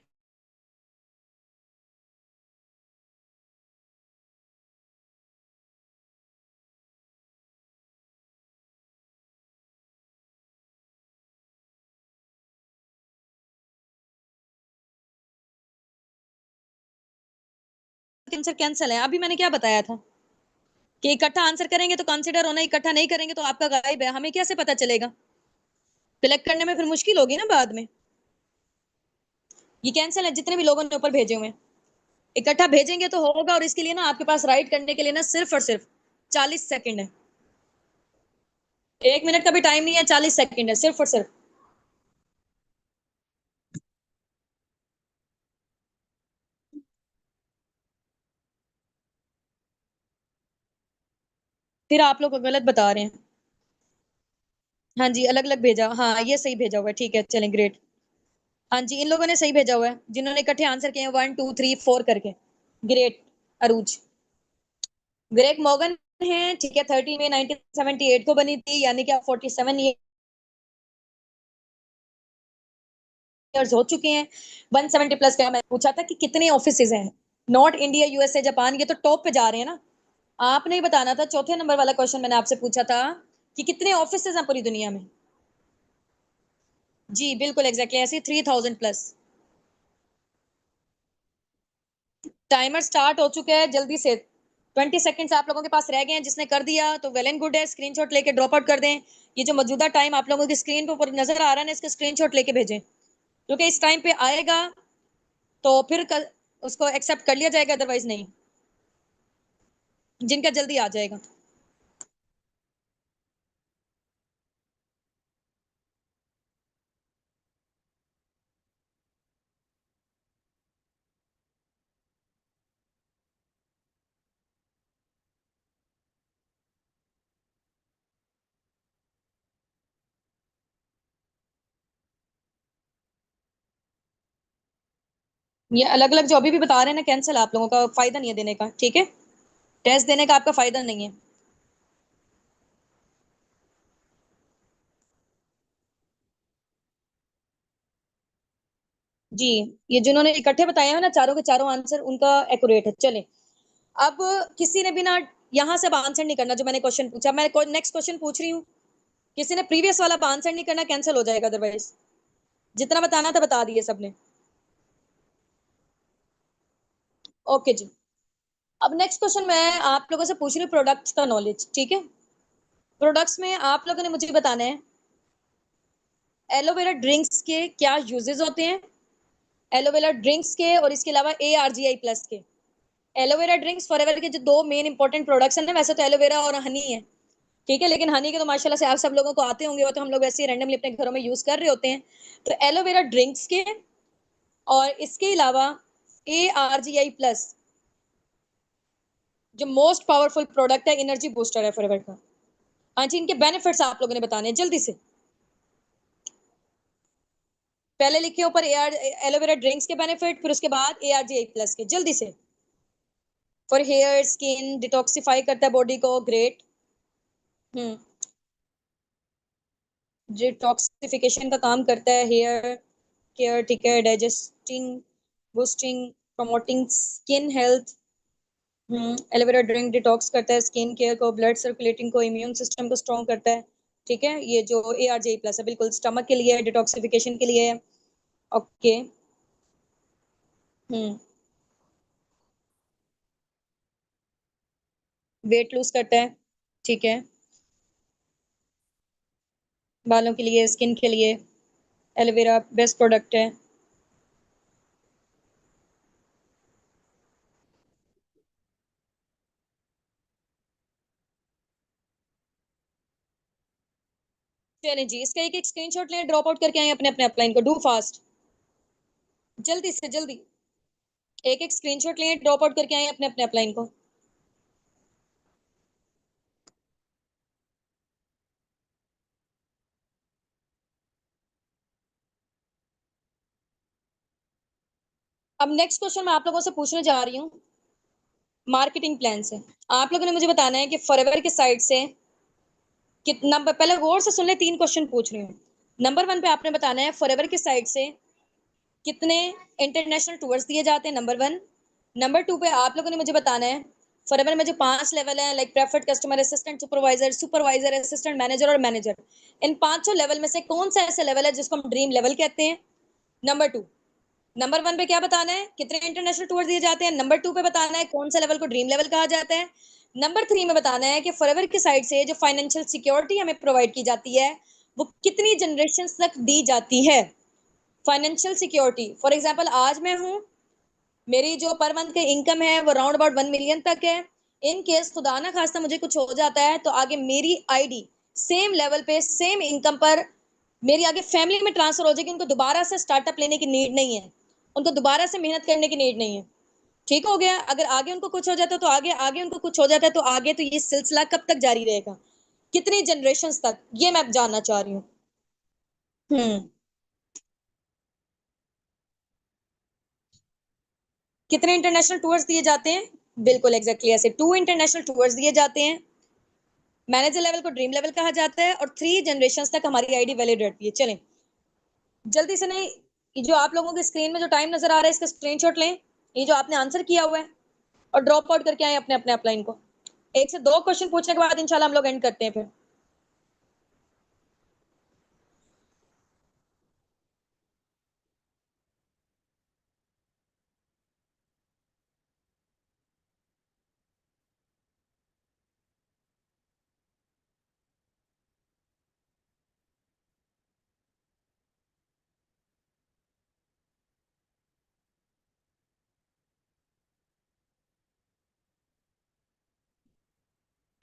आंसर कैंसिल है। अभी मैंने क्या बताया था कि इकट्ठा आंसर करेंगे तो कंसिडर होना, इकट्ठा नहीं करेंगे तो आपका गायब है। हमें कैसे पता चलेगा? कलेक्ट करने में फिर मुश्किल होगी ना बाद में। ये कैंसिल है जितने भी लोगों ने ऊपर भेजे हुए हैं। इकट्ठा भेजेंगे तो होगा, और इसके लिए ना आपके पास राइट करने के लिए ना सिर्फ और सिर्फ 40 सेकंड है। 1 मिनट का भी टाइम नहीं है, 40 सेकंड है सिर्फ और सिर्फ। फिर आप लोग गलत बता रहे हैं। हाँ जी, अलग अलग भेजा। हाँ, ये सही भेजा हुआ है। ठीक है, चलें, ग्रेट। हाँ जी, इन लोगों ने सही भेजा हुआ है जिन्होंने इकट्ठे आंसर किए हैं 1 2 3 4 करके। ग्रेट। अरूज। ग्रेग मॉर्गन है, ठीक है। 30 में 1978 को बनी थी, यानी कि आप 47 ईयर्स हो चुके हैं। 170 प्लस का मैं पूछा था कि कितने ऑफिसेज हैं। नॉट इंडिया, यूएसए, जापान, ये तो टॉप पे जा रहे हैं ना। आपने ही बताना था। चौथे नंबर वाला क्वेश्चन मैंने आपसे पूछा था कि कितने ऑफिसेज हैं पूरी दुनिया में। जी बिल्कुल, एग्जैक्टली ऐसे 3000 प्लस। टाइमर स्टार्ट हो चुका है, जल्दी से। 20 सेकेंड्स आप लोगों के पास रह गए हैं। जिसने कर दिया तो वेल एंड गुड है, स्क्रीनशॉट लेके ड्रॉप आउट कर दें। ये जो मौजूदा टाइम आप लोगों की स्क्रीन पे ऊपर नजर आ रहा है ना, इसका स्क्रीनशॉट लेके भेजें, क्योंकि इस टाइम पे आएगा तो फिर उसको एक्सेप्ट कर लिया जाएगा, अदरवाइज नहीं। जिनका जल्दी आ जाएगा। ये अलग अलग जो अभी भी बता रहे हैं ना, कैंसिल। आप लोगों का फायदा नहीं है देने का, ठीक है। टेस्ट देने का आपका फायदा नहीं है। जी, ये जिन्होंने इकट्ठे बताए हैं ना चारों के चारों आंसर, उनका एक्यूरेट है। चले, अब किसी ने भी ना यहाँ से अब आंसर नहीं करना। जो मैंने क्वेश्चन पूछा, मैं नेक्स्ट क्वेश्चन पूछ रही हूँ। किसी ने प्रीवियस वाला आंसर नहीं करना, कैंसिल हो जाएगा अदरवाइज। जितना बताना था बता दिए सबने। ओके जी। अब नेक्स्ट क्वेश्चन मैं आप लोगों से पूछ रही हूँ प्रोडक्ट्स का नॉलेज, ठीक है। प्रोडक्ट्स में आप लोगों ने मुझे बताना है एलोवेरा ड्रिंक्स के क्या यूजेस होते हैं। एलोवेरा ड्रिंक्स के और इसके अलावा ARGI+ के। एलोवेरा ड्रिंक्स फॉरएवर के जो दो मेन इंपॉर्टेंट प्रोडक्ट्स हैं ना, वैसे तो एलोवेरा और हनी है, ठीक है। लेकिन हनी के तो माशाल्लाह से आप सब लोगों को आते होंगे, वो तो हम लोग वैसे ही रैंडमली अपने घरों में यूज कर रहे होते हैं। तो एलोवेरा ड्रिंक्स के और इसके अलावा ARGI+ जो मोस्ट पावरफुल प्रोडक्ट है, एनर्जी बूस्टर है फॉरएवर का। हाँ जी, इनके बेनिफिट्स आप लोगों ने बताने हैं जल्दी से। पहले लिखे ऊपर एलोवेरा ड्रिंक्स के बेनिफिट, फिर उसके बाद ARGI+ के, जल्दी से। फॉर हेयर स्किन, डिटॉक्सिफाई करता है बॉडी को, ग्रेट। हम्म। डिटॉक्सिफिकेशन का काम करता है, हेयर केयर, ठीक है। Digesting, boosting, promoting skin health. Aloe vera drink detox करता है स्किन केयर को, ब्लड सर्कुलेटिंग को, इम्यून सिस्टम को स्ट्रॉन्ग करता है, ठीक है। ये जो ARGI+ है, बिल्कुल स्टमक के लिए, डिटॉक्सिफिकेशन के लिए है। ओके। हम्म। वेट लूज करता है, ठीक है। बालों के लिए, स्किन के लिए एलोवेरा बेस्ट प्रोडक्ट है। चलिए जी, इसका एक एक स्क्रीनशॉट लें, ड्रॉप आउट करके आए अपने अपने अपलाइन को, डू फास्ट, जल्दी से जल्दी। एक एक स्क्रीनशॉट लिए, ड्रॉप आउट करके आए अपने अपने अपलाइन को। अब नेक्स्ट क्वेश्चन मैं आप लोगों से पूछने जा रही हूँ मार्केटिंग प्लान से। आप लोगों ने मुझे बताना है कि फॉरएवर की साइड से कितना, पहले गौर से सुन ले, 3 क्वेश्चन पूछ रही हूँ। नंबर 1 पे आपने बताना है फॉरएवर की साइड से कितने इंटरनेशनल टूर्स दिए जाते हैं, नंबर 1। नंबर 2 पे आप लोगों ने मुझे बताना है फॉरएवर में जो 5 लेवल है, like preferred customer, assistant, supervisor, supervisor, assistant manager और मैनेजर, इन पांचों लेवल में से कौन सा ऐसा लेवल है जिसको हम ड्रीम लेवल कहते हैं। नंबर 2, नंबर 1 पे क्या बताना है, कितने इंटरनेशनल टूर दिए जाते हैं। नंबर 2 पे बताना है कौन सा लेवल को ड्रीम लेवल कहा जाता है। नंबर 3 में बताना है कि फॉरएवर की साइड से जो फाइनेंशियल सिक्योरिटी हमें प्रोवाइड की जाती है वो कितनी जनरेशन तक दी जाती है। फाइनेंशियल सिक्योरिटी, फॉर एग्जाम्पल आज मैं हूँ, मेरी जो पर मंथ की इनकम है वो राउंड अबाउट 1 मिलियन तक है। इन केस खुदा ना खास्ता मुझे कुछ हो जाता है तो आगे मेरी आईडी सेम लेवल पे सेम इनकम पर मेरी आगे फैमिली में ट्रांसफर हो जाएगी। उनको दोबारा से स्टार्टअप लेने की नीड नहीं है, उनको दोबारा से मेहनत करने की नीड नहीं है। ठीक हो गया। अगर आगे उनको कुछ हो जाता है तो आगे, आगे उनको कुछ हो जाता है तो आगे, तो ये सिलसिला कब तक जारी रहेगा, कितनी जनरेशन तक, ये मैं जानना चाह रही हूँ। हम्म। कितने इंटरनेशनल टूर्स दिए जाते हैं, बिल्कुल एग्जैक्टली ऐसे 2 इंटरनेशनल टूर्स दिए जाते हैं। मैनेजर लेवल को ड्रीम लेवल कहा जाता है और 3 जनरेशन तक हमारी आईडी वैलिड रहती है। चलें जल्दी से, नहीं जो आप लोगों के स्क्रीन में जो टाइम नजर आ रहा है इसका स्क्रीनशॉट लें, ये जो आपने आंसर किया हुआ है, और ड्रॉप आउट करके आए अपने अपने अपलाइन को। 1 से 2 क्वेश्चन पूछने के बाद इंशाल्लाह हम लोग एंड करते हैं फिर।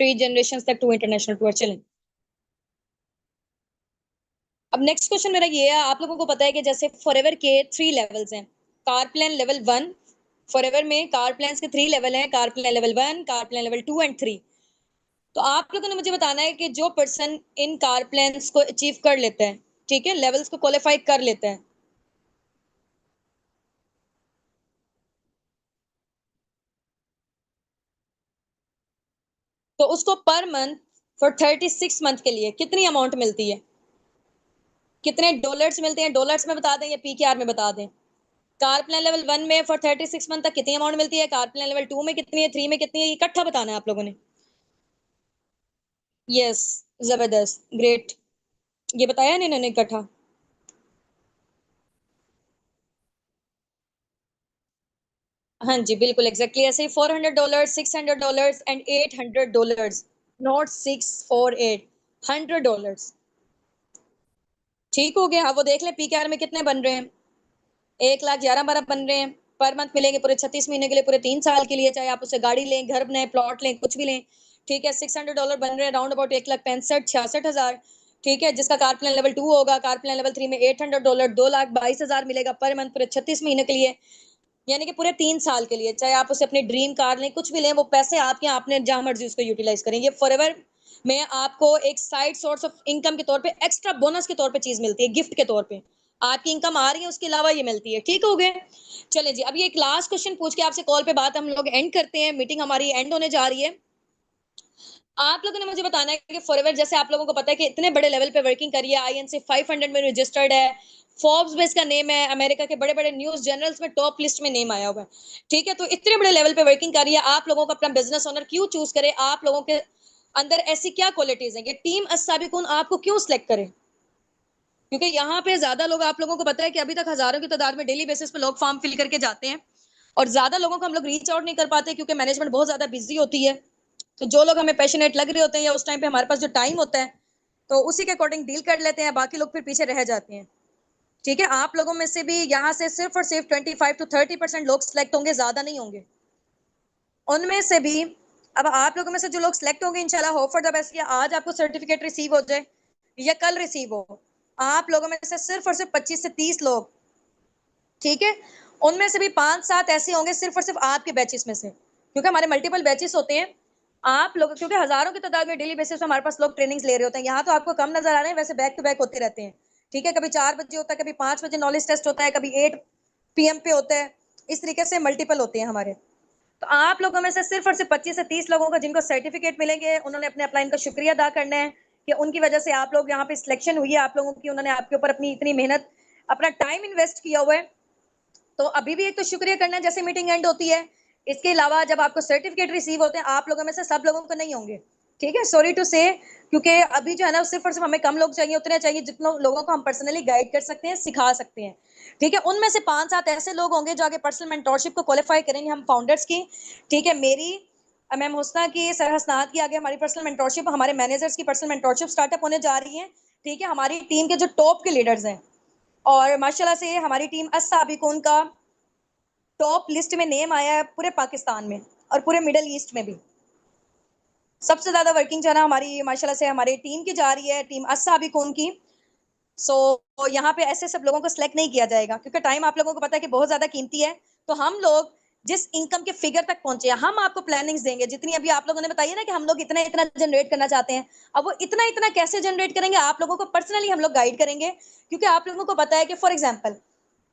थ्री जनरेशन तक 2 इंटरनेशनल टूर। चलें अब नेक्स्ट क्वेश्चन मेरा ये है, आप लोगों को पता है कि जैसे फॉरएवर के 3 लेवल्स हैं। कार प्लान लेवल 1, फॉरएवर में कार प्लान के 3 लेवल हैं, car plan level 1, car plan level 2 and 3। तो आप लोगों ने मुझे बताना है कि जो पर्सन इन कार प्लान्स को अचीव कर लेता है, ठीक है, लेवल्स को क्वालिफाई कर लेता है, तो उसको पर मंथ फॉर 36 मंथ के लिए कितनी अमाउंट मिलती है, कितने डॉलर्स मिलते हैं, डॉलर्स में बता दें या पीकेआर में बता दें। कार प्लान लेवल 1 में फॉर 36 मंथ तक कितनी अमाउंट मिलती है, कार प्लान लेवल 2 में कितनी है, 3 में कितनी है, इकट्ठा बताना है आप लोगों ने। यस, जबरदस्त, ग्रेट। ये बताया नहीं इन्होंने इकट्ठा। हाँ जी बिल्कुल एग्जैक्टली ऐसे ही, $400, $600 एंड $800, नॉट 648, $100। ठीक हो गया। अब वो देख ले पीकेआर में कितने बन रहे हैं, 1,11,12 बन रहे हैं। पर मंथ मिलेंगे पूरे 36 महीने के लिए, पूरे 3 साल के लिए, चाहे आप उससे गाड़ी लें, घर बनाए, प्लॉट लें, कुछ भी लें। ठीक है, $600 बन रहे हैं, राउंड अबाउट 1,65,66,000। ठीक है, जिसका कार प्लान लेवल 2 होगा, कार प्लान लेवल 3 में $800, 2,22,000 मिलेगा पर मंथ पूरे 36 महीने के लिए, यानी कि पूरे 3 साल के लिए। चाहे आप उसे अपनी ड्रीम कार लें, कुछ भी लें, वो पैसे आपके, आपने जहां मर्जी उसको यूटिलाइज करेंगे। फॉरएवर में आपको एक साइड सोर्स ऑफ इनकम के तौर पे, एक्स्ट्रा बोनस के तौर पे चीज मिलती है, गिफ्ट के तौर पे। आपकी इनकम आ रही है, उसके अलावा ये मिलती है। ठीक हो गए। चले जी, अब ये एक लास्ट क्वेश्चन पूछ के आपसे कॉल पे बात हम लोग एंड करते हैं, मीटिंग हमारी एंड होने जा रही है। आप लोगों ने मुझे बताना है कि फॉरएवर, जैसे आप लोगों को पता है कि इतने बड़े लेवल पे वर्किंग करी है, आईएनसी 500 में रजिस्टर्ड है, फोर्ब्स में इसका नेम है, अमेरिका के बड़े बड़े न्यूज जर्नल्स में टॉप लिस्ट में नेम आया हुआ है। ठीक है, तो इतने बड़े लेवल पे वर्किंग करी है, आप लोगों को अपना बिजनेस ओनर क्यों चूज करे, आप लोगों के अंदर ऐसी क्या क्वालिटीज है कि टीम अस्साबिकून आपको क्यों सिलेक्ट करे। क्योंकि यहाँ पे ज्यादा लोग, आप लोगों को पता है कि अभी तक हजारों की तादाद में डेली बेसिस पे लोग फॉर्म फिल करके जाते हैं, और ज्यादा लोगों को हम लोग रीच आउट नहीं कर पाते क्योंकि मैनेजमेंट बहुत ज्यादा बिजी होती है। तो जो लोग हमें पैशनेट लग रहे होते हैं या उस टाइम पे हमारे पास जो टाइम होता है, तो उसी के अकॉर्डिंग डील कर लेते हैं, बाकी लोग फिर पीछे रह जाते हैं। ठीक है, आप लोगों में से भी यहाँ से सिर्फ और सिर्फ 25 to 30% लोग सिलेक्ट होंगे, ज्यादा नहीं होंगे। उनमें से भी अब आप लोगों में से जो लोग सिलेक्ट होंगे, इंशाल्लाह होप फॉर द बेस्ट, या आज आपको सर्टिफिकेट रिसीव हो जाए या कल रिसीव हो, आप लोगों में से सिर्फ और सिर्फ 25 से 30 लोग, ठीक है, उनमें से भी 5-7 ऐसे होंगे सिर्फ और सिर्फ आपके बैचेस में से, क्योंकि हमारे मल्टीपल बैचेस होते हैं। आप लोग क्योंकि हजारों की तादाद में डेली बेसिस पे हमारे पास लोग ट्रेनिंग्स ले रहे होते हैं। यहाँ तो आपको कम नजर आ रहे हैं, वैसे बैक टू बैक होते रहते हैं। ठीक है, कभी 4 बजे होता है, कभी 5 बजे नॉलेज टेस्ट होता है, कभी 8 PM पे होता है। इस तरीके से मल्टीपल होते हैं हमारे। तो आप लोगों में से सिर्फ और सिर्फ 25 से 30 लोगों को जिनको सर्टिफिकेट मिलेंगे, उन्होंने अपने अपलाइन का शुक्रिया अदा करना है कि उनकी वजह से आप लोग यहाँ पे सिलेक्शन हुई है आप लोगों की, उन्होंने आपके ऊपर अपनी इतनी मेहनत, अपना टाइम इन्वेस्ट किया हुआ है। तो अभी भी एक तो शुक्रिया करना है जैसे मीटिंग एंड होती है। इसके अलावा जब आपको सर्टिफिकेट रिसीव होते हैं, आप लोगों में से सब लोगों को नहीं होंगे, ठीक है, सॉरी टू से, क्योंकि अभी जो है ना सिर्फ और सिर्फ हमें कम लोग चाहिए, उतने चाहिए जितने लोगों को हम पर्सनली गाइड कर सकते हैं, सिखा सकते हैं। ठीक है, उनमें से 5-7 ऐसे लोग होंगे जो आगे पर्सनल मेंटोरशिप को क्वालिफाई करेंगे हम फाउंडर्स की। ठीक है, मेरी मैम हुस्ना की, सर हसनात की आगे हमारी पर्सनल मेंटोरशिप, हमारे मैनेजर्स की पर्सनल मेंटोरशिप स्टार्टअप होने जा रही है। ठीक है, हमारी टीम के जो टॉप के लीडर्स हैं, और माशाल्लाह से हमारी टीम अस्साबिकून का टॉप लिस्ट में नेम आया है पूरे पाकिस्तान में और पूरे मिडल ईस्ट में भी। सबसे ज्यादा वर्किंग जो है ना हमारी माशाल्लाह से हमारी टीम की जा रही है, टीम अस्साबिकून की। सो यहाँ पे ऐसे सब लोगों को सिलेक्ट नहीं किया जाएगा, क्योंकि टाइम आप लोगों को पता है कि बहुत ज्यादा कीमती है। तो हम लोग जिस इनकम के फिगर तक पहुंचे हैं, हम आपको प्लानिंग्स देंगे जितनी अभी आप लोगों ने बताई है ना कि हम लोग इतना इतना जनरेट करना चाहते हैं। अब वो इतना इतना कैसे जनरेट करेंगे, आप लोगों को पर्सनली हम लोग गाइड करेंगे, क्योंकि आप लोगों को पता है कि फॉर एग्जाम्पल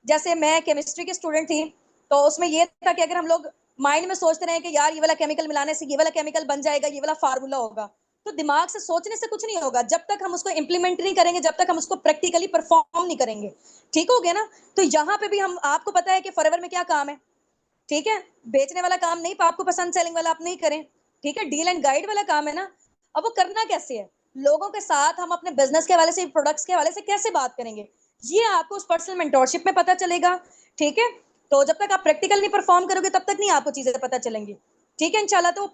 जैसे मैं केमिस्ट्री की स्टूडेंट थी, तो उसमें ये था कि अगर हम लोग माइंड में सोचते रहे कि यार ये वाला केमिकल मिलाने से ये वाला केमिकल बन जाएगा, ये वाला फार्मूला होगा, तो दिमाग से सोचने से कुछ नहीं होगा जब तक हम उसको इंप्लीमेंट नहीं करेंगे, जब तक हम उसको प्रैक्टिकली परफॉर्म नहीं करेंगे। ठीक हो गया ना? तो यहाँ पे भी हम, आपको पता है कि फॉरएवर में क्या काम है, ठीक है, बेचने वाला काम नहीं, आपको पसंद सेलिंग वाला आप नहीं करें, ठीक है, डील एंड गाइड वाला काम है ना। अब वो करना कैसे है, लोगों के साथ हम अपने बिजनेस के हवाले से, प्रोडक्ट्स के हवाले से कैसे बात करेंगे, ये आपको उस पर्सनल मेंटोरशिप में पता चलेगा। ठीक है, तो जब तक आप प्रैक्टिकल नहीं परफॉर्म करोगे तब तक नहीं आपको चीजें पता चलेंगी। ठीक है, इंशाल्लाह। तो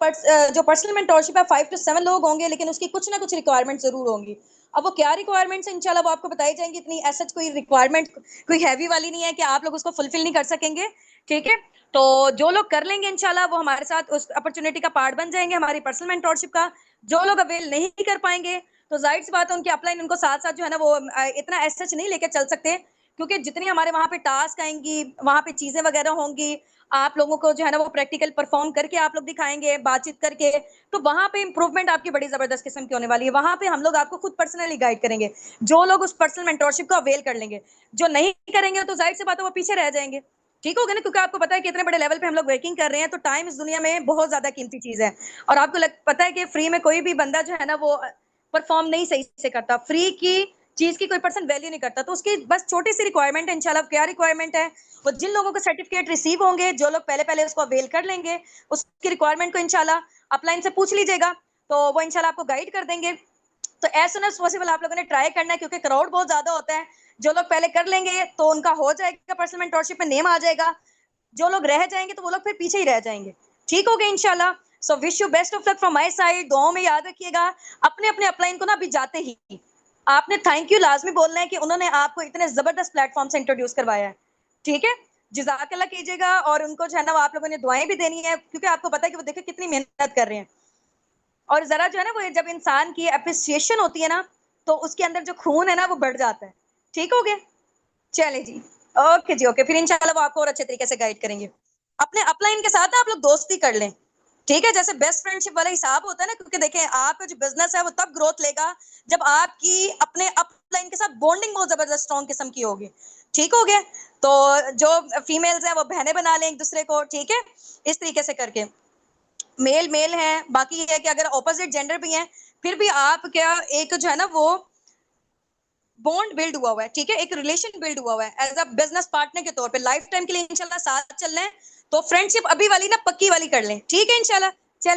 जो पर्सनल मेंटोरशिप है 5 to 7 लोग होंगे, लेकिन उसकी कुछ ना कुछ रिक्वायरमेंट जरूर होंगी। अब वो क्या रिक्वायरमेंट्स है इंशाल्लाह वो आपको बताई जाएंगी। इतनी ऐसा कोई रिक्वायरमेंट कोई हैवी वाली नहीं है कि आप लोग उसको फुलफिल नहीं कर सकेंगे। ठीक है, तो जो लोग कर लेंगे इंशाल्लाह वो हमारे साथ उस अपॉर्चुनिटी का पार्ट बन जाएंगे, हमारी पर्सनल मेंटोरशिप का। जो लोग अवेल नहीं कर पाएंगे तो जाहिर सी बात है उनकी अपलाइन उनको साथ साथ जो है ना वो इतना एसएच नहीं लेके चल सकते, क्योंकि जितनी हमारे वहां पे टास्क आएंगी, वहां पे चीजें वगैरह होंगी, आप लोगों को जो है ना वो प्रैक्टिकल परफॉर्म करके आप लोग दिखाएंगे, बातचीत करके, तो वहां पे इंप्रूवमेंट आपकी बड़ी जबरदस्त किस्म की होने वाली है। वहां पे हम लोग आपको खुद पर्सनली गाइड करेंगे, जो लोग उस पर्सनल मेंटोरशिप को अवेल कर लेंगे। जो नहीं करेंगे तो जाहिर सी बात है वो पीछे रह जाएंगे। ठीक हो गया ना? क्योंकि आपको पता है कि इतने बड़े लेवल पे हम लोग वर्किंग कर रहे हैं, तो टाइम इस दुनिया में बहुत ज्यादा कीमती चीज है। और आपको पता है कि फ्री में कोई भी बंदा जो है ना वो परफॉर्म नहीं सही से करता, फ्री की चीज की कोई पर्सन वैल्यू नहीं करता। तो उसकी बस छोटी सी रिक्वायरमेंट है इंशाल्लाह। क्या रिक्वायरमेंट है? वो जिन लोगों को सर्टिफिकेट रिसीव होंगे, जो लोग पहले पहले उसको अवेल कर लेंगे, उसकी रिक्वायरमेंट को इंशाल्लाह अपलाइन से पूछ लीजिएगा, तो वो इंशाल्लाह आपको गाइड कर देंगे। तो एज सुन एज पॉसिबल आप लोगों ने ट्राई करना है, क्योंकि क्राउड बहुत ज्यादा होता है। जो लोग पहले कर लेंगे तो उनका हो जाएगा, पर्सनल मेंटोरशिप में नेम आ जाएगा। जो लोग रह जाएंगे तो वो लोग फिर पीछे ही रह जाएंगे। ठीक हो गया इंशाल्लाह। So wish you best of luck from my side. दुआओं में याद रखिएगा। अपने अपने अपलाइन को ना अभी जाते ही आपने थैंक यू लाजमी बोलना है कि उन्होंने आपको इतने जबरदस्त प्लेटफॉर्म से इंट्रोड्यूस करवाया है। ठीक है, जजाकल्लाह कीजिएगा, और उनको जो है ना आप लोगों ने दुआएं भी देनी है, क्योंकि आपको पता है कि वो देखिए कितनी मेहनत कर रहे हैं। और जरा जो है ना वो जब इंसान की अप्रिसिएशन होती है ना, तो उसके अंदर जो खून है ना वो बढ़ जाता है। ठीक हो गया? चले जी, ओके जी, ओके, फिर इंशाल्लाह वो आपको और अच्छे तरीके से गाइड करेंगे। अपने अपलाइन के साथ आप लोग दोस्ती कर लें, ठीक है, जैसे बेस्ट फ्रेंडशिप वाला हिसाब होता है ना, क्योंकि देखें आपका जो बिजनेस है वो तब ग्रोथ लेगा जब आपकी अपने अपलाइन के साथ बॉन्डिंग बहुत जबरदस्त स्ट्रॉन्ग किस्म की होगी। ठीक हो गया? तो जो फीमेल्स हैं वो बहनें बना लें एक दूसरे को, ठीक है, इस तरीके से करके। मेल मेल है, बाकी ये है कि अगर ऑपोजिट जेंडर भी हैं फिर भी आप क्या एक जो है ना वो बॉन्ड बिल्ड हुआ है, ठीक है, एक रिलेशन बिल्ड हुआ है एज अ बिजनेस पार्टनर के तौर पे, लाइफ टाइम के लिए इंशाल्लाह साथ चल रहे हैं। तो फ्रेंडशिप अभी वाली ना पक्की वाली कर लें, ठीक है इंशाल्लाह। चले।